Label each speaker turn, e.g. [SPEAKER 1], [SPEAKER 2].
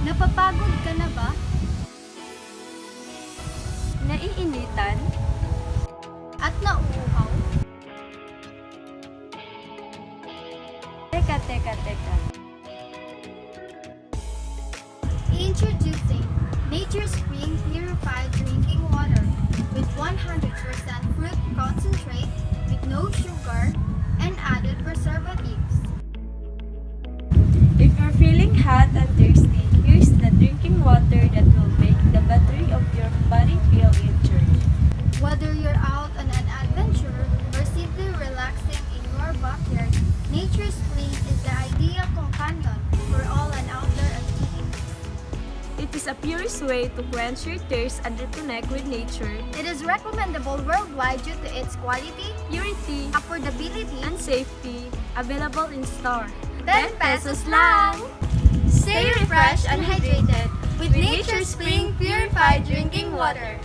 [SPEAKER 1] Napapagod ka na ba?
[SPEAKER 2] Naiinitan?
[SPEAKER 1] At nauuhaw?
[SPEAKER 2] Teka.
[SPEAKER 1] Introducing Nature's Spring Purified Drinking Water with 100% fruit concentrate with no sugar and added preservatives.
[SPEAKER 2] If you're feeling hot and thirsty, here's the drinking water that will make the battery of your body feel recharged.
[SPEAKER 1] Whether you're out on an adventure or simply relaxing in your backyard, Nature's Spring is the ideal companion for all an outdoor activities.
[SPEAKER 2] It is a purest way to quench your thirst and reconnect with nature.
[SPEAKER 1] It is recommendable worldwide due to its quality,
[SPEAKER 2] Purity
[SPEAKER 1] affordability,
[SPEAKER 2] and safety, available in store.
[SPEAKER 1] 10 pesos lang! Stay refreshed and hydrated with Nature's Spring Purified Drinking Water.